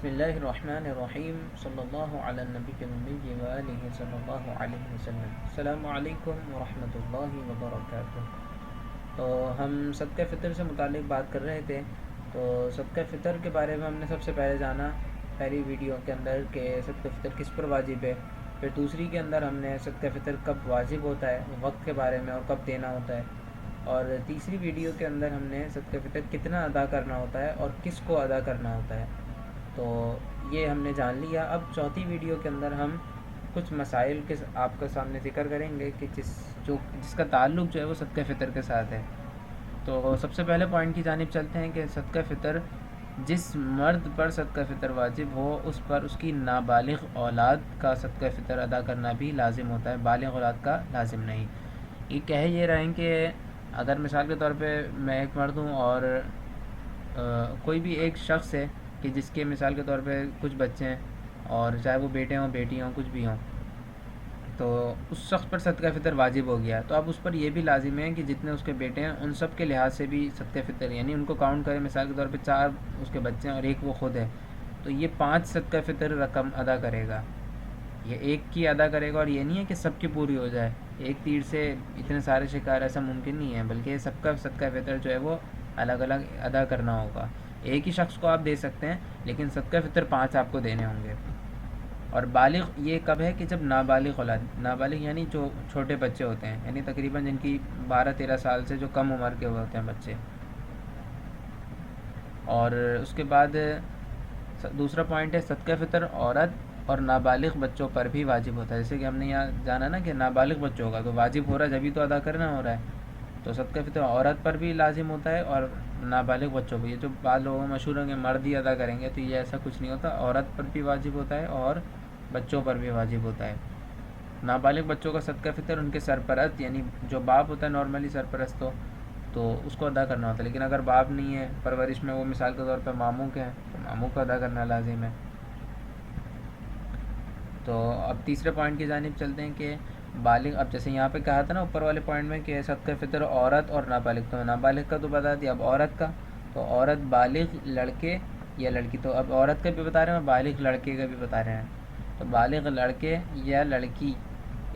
بسم اللہ الرحمن الرحیم صلی اللہ علی النبی النبی وآلہ صلی اللہ علیہ وسلم۔ السلام علیکم ورحمۃ اللہ وبرکاتہ۔ تو ہم صدقہ فطر سے متعلق بات کر رہے تھے۔ تو صدقہ فطر کے بارے میں ہم نے سب سے پہلے جانا پہلی ویڈیو کے اندر کہ صدقہ فطر کس پر واجب ہے، پھر دوسری کے اندر ہم نے صدقہ فطر کب واجب ہوتا ہے، وقت کے بارے میں اور کب دینا ہوتا ہے، اور تیسری ویڈیو کے اندر ہم نے صدقہ فطر کتنا ادا کرنا ہوتا ہے اور کس کو ادا کرنا ہوتا ہے۔ تو یہ ہم نے جان لیا۔ اب چوتھی ویڈیو کے اندر ہم کچھ مسائل کے آپ کے سامنے ذکر کریں گے کہ جس کا تعلق جو ہے وہ صدقہ فطر کے ساتھ ہے۔ تو سب سے پہلے پوائنٹ کی جانب چلتے ہیں کہ صدقہ فطر جس مرد پر صدقہ فطر واجب ہو اس پر اس کی نابالغ اولاد کا صدقہ فطر ادا کرنا بھی لازم ہوتا ہے، بالغ اولاد کا لازم نہیں۔ یہ کہہ یہ رہے ہیں کہ اگر مثال کے طور پہ میں ایک مرد ہوں اور کوئی بھی ایک شخص ہے کہ جس کے مثال کے طور پہ کچھ بچے ہیں، اور چاہے وہ بیٹے ہوں بیٹی ہوں کچھ بھی ہوں، تو اس شخص پر صدقہ فطر واجب ہو گیا، تو اب اس پر یہ بھی لازم ہے کہ جتنے اس کے بیٹے ہیں ان سب کے لحاظ سے بھی صدقہ فطر، یعنی ان کو کاؤنٹ کرے، مثال کے طور پہ 4 اس کے بچے ہیں اور ایک وہ خود ہے، تو یہ 5 صدقہ فطر رقم ادا کرے گا۔ یہ ایک کی ادا کرے گا، اور یہ نہیں ہے کہ سب کی پوری ہو جائے، ایک تیر سے اتنے سارے شکار، ایسا ممکن نہیں ہے، بلکہ سب کا صدقہ فطر جو ہے وہ الگ الگ ادا کرنا ہوگا۔ ایک ہی شخص کو آپ دے سکتے ہیں لیکن صدقہ فطر 5 آپ کو دینے ہوں گے۔ اور بالغ یہ کب ہے کہ جب نابالغ اولاد، نابالغ یعنی جو چھوٹے بچے ہوتے ہیں، یعنی تقریباً جن کی 12-13 سال سے جو کم عمر کے ہوتے ہیں بچے۔ اور اس کے بعد دوسرا پوائنٹ ہے صدقہ فطر عورت اور نابالغ بچوں پر بھی واجب ہوتا ہے۔ جیسے کہ ہم نے یہاں جانا نا کہ نابالغ بچوں کا تو واجب ہو رہا ہے، جبھی تو ادا کرنا ہو رہا ہے، تو صدقہ فطر عورت پر بھی لازم ہوتا ہے اور نابالغ بچوں پہ۔ یہ جو بعض لوگوں میں مشہور ہیں کہ مرد ہی ادا کریں گے، تو یہ ایسا کچھ نہیں ہوتا، عورت پر بھی واجب ہوتا ہے اور بچوں پر بھی واجب ہوتا ہے۔ نابالغ بچوں کا صدقہ فطر ان کے سرپرست، یعنی جو باپ ہوتا ہے نارملی سرپرست تو اس کو ادا کرنا ہوتا ہے، لیکن اگر باپ نہیں ہے پرورش میں، وہ مثال کے طور پہ ماموں کے ہیں تو ماموں کو ادا کرنا لازم ہے۔ تو اب تیسرے پوائنٹ کی جانب چلتے ہیں کہ بالغ، اب جیسے یہاں پہ کہا تھا نا اوپر والے پوائنٹ میں کہ صدقہ فطر عورت اور نابالغ، تو نابالغ کا تو بتا دیا، اب عورت کا، تو عورت بالغ لڑکے یا لڑکی، تو اب عورت کا بھی بتا رہے ہیں، بالغ لڑکے کا بھی بتا رہے ہیں۔ تو بالغ لڑکے یا لڑکی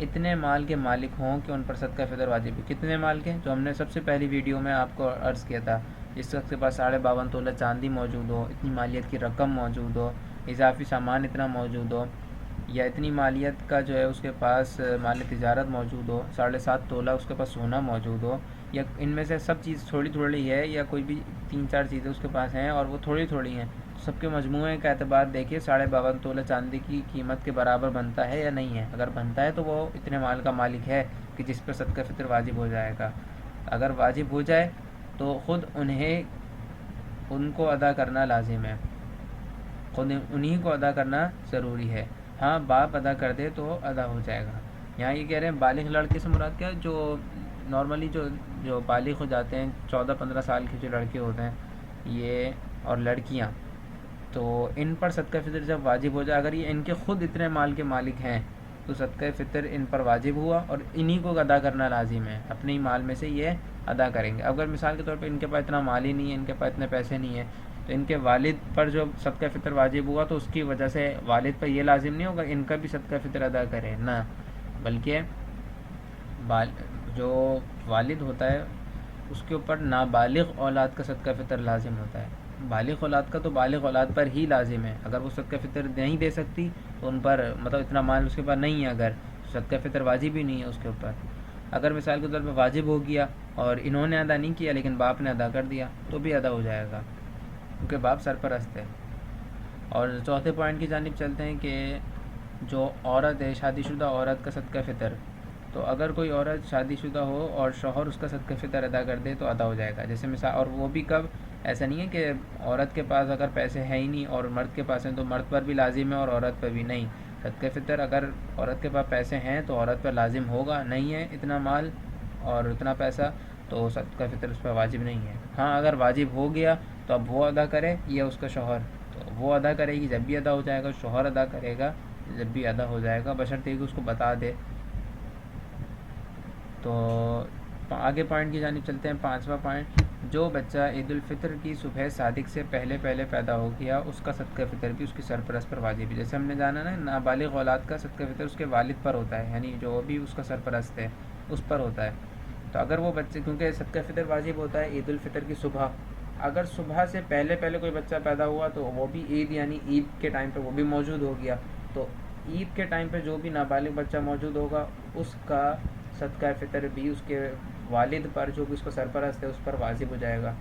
اتنے مال کے مالک ہوں کہ ان پر صدقہ فطر واجب ہے۔ کتنے مال کے؟ جو ہم نے سب سے پہلی ویڈیو میں آپ کو عرض کیا تھا، جس شخص کے پاس 52.5 تولہ چاندی موجود ہو، اتنی مالیت کی رقم موجود ہو، اضافی سامان اتنا موجود ہو، یا اتنی مالیت کا جو ہے اس کے پاس مال تجارت موجود ہو، 7.5 تولہ اس کے پاس سونا موجود ہو، یا ان میں سے سب چیز تھوڑی تھوڑی ہے، یا کوئی بھی 3-4 چیزیں اس کے پاس ہیں اور وہ تھوڑی تھوڑی ہیں، سب کے مجموعے کا اعتبار دیکھیے 52.5 تولہ چاندی کی قیمت کے برابر بنتا ہے یا نہیں ہے۔ اگر بنتا ہے تو وہ اتنے مال کا مالک ہے کہ جس پر صدقہ فطر واجب ہو جائے گا۔ اگر واجب ہو جائے تو خود ان کو ادا کرنا لازم ہے، خود انہی کو ادا کرنا ضروری ہے۔ ہاں باپ ادا کر دے تو ادا ہو جائے گا۔ یہاں یہ کہہ رہے ہیں بالغ لڑکے سے مراد کیا ہے؟ جو نارملی جو بالغ ہو جاتے ہیں 14-15 سال کے جو لڑکے ہوتے ہیں یہ، اور لڑکیاں، تو ان پر صدقہ فطر جب واجب ہو جائے، اگر یہ ان کے خود اتنے مال کے مالک ہیں تو صدقہ فطر ان پر واجب ہوا اور انہی کو ادا کرنا لازم ہے، اپنے ہی مال میں سے یہ ادا کریں گے۔ اگر مثال کے طور پہ ان کے پاس اتنا مال ہی نہیں ہے، ان کے پاس اتنے پیسے نہیں ہیں، تو ان کے والد پر جو صدقہ فطر واجب ہوا تو اس کی وجہ سے والد پر یہ لازم نہیں ہوگا ان کا بھی صدقہ فطر ادا کرے، نہ، بلکہ جو والد ہوتا ہے اس کے اوپر نابالغ اولاد کا صدقہ فطر لازم ہوتا ہے۔ بالغ اولاد کا تو بالغ اولاد پر ہی لازم ہے، اگر وہ صدقہ فطر نہیں دے سکتی تو ان پر، مطلب اتنا مال اس کے پاس نہیں ہے، اگر صدقہ فطر واجب ہی نہیں ہے اس کے اوپر۔ اگر مثال کے طور پہ واجب ہو گیا اور انہوں نے ادا نہیں کیا لیکن باپ نے ادا کر دیا تو بھی ادا ہو جائے گا، کیونکہ باپ سرپرست ہے۔ اور چوتھے پوائنٹ کی جانب چلتے ہیں کہ جو عورت ہے، شادی شدہ عورت کا صدقہ فطر، تو اگر کوئی عورت شادی شدہ ہو اور شوہر اس کا صدقہ فطر ادا کر دے تو ادا ہو جائے گا۔ جیسے مثال، اور وہ بھی کب؟ ایسا نہیں ہے کہ عورت کے پاس اگر پیسے ہیں ہی نہیں اور مرد کے پاس ہیں تو مرد پر بھی لازم ہے اور عورت پر بھی نہیں۔ صدقہ فطر اگر عورت کے پاس پیسے ہیں تو عورت پر لازم ہوگا، نہیں ہے اتنا مال اور اتنا پیسہ تو صدقہ فطر اس پر واجب نہیں ہے۔ ہاں اگر واجب ہو گیا تو اب وہ ادا کرے یا اس کا شوہر، تو وہ ادا کرے گی جب بھی ادا ہو جائے گا، شوہر ادا کرے گا جب بھی ادا ہو جائے گا، بشرطے کہ اس کو بتا دے۔ تو آگے پوائنٹ کی جانب چلتے ہیں، 5واں پوائنٹ جو بچہ عید الفطر کی صبح صادق سے پہلے پہلے پیدا ہو گیا اس کا صدقہ فطر بھی اس کی سرپرست پر واجب ہے. جیسے ہم نے جانا نا نابالغ اولاد کا صدقہ فطر اس کے والد پر ہوتا ہے, یعنی جو بھی اس کا سرپرست ہے اس پر ہوتا ہے. تو اگر وہ بچے, کیونکہ صدقہ فطر واجب ہوتا ہے عید الفطر کی صبح, اگر صبح سے پہلے پہلے کوئی بچہ پیدا ہوا تو وہ بھی عید یعنی عید کے ٹائم پہ وہ بھی موجود ہو گیا, تو عید کے ٹائم پہ جو بھی نابالغ بچہ موجود ہوگا اس کا صدقہ فطر بھی اس کے والد پر, جو بھی اس کا سرپرست ہے, اس پر واجب ہو جائے گا.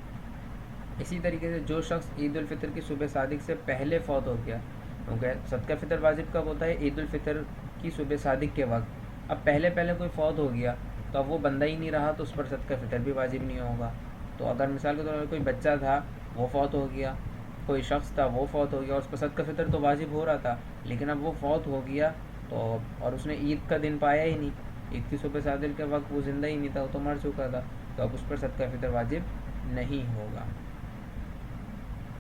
اسی طریقے سے جو شخص عید الفطر کی صبح صادق سے پہلے فوت ہو گیا, کیونکہ صدقہ فطر واجب کب ہوتا ہے, عید الفطر کی صبح صادق کے وقت. اب پہلے پہلے کوئی فوت ہو گیا تو اب وہ بندہ ہی نہیں رہا تو اس پر صدقہ فطر بھی واجب نہیں ہوگا. تو اگر مثال کے طور پر کوئی بچہ تھا وہ فوت ہو گیا, کوئی شخص تھا وہ فوت ہو گیا, اس پر صدقہ فطر تو واجب ہو رہا تھا, لیکن اب وہ فوت ہو گیا تو, اور اس نے عید کا دن پایا ہی نہیں, عید کی صبح صادق کے وقت وہ زندہ ہی نہیں تھا, وہ تو مر چکا تھا, تو اب اس پر صدقہ فطر واجب نہیں ہوگا.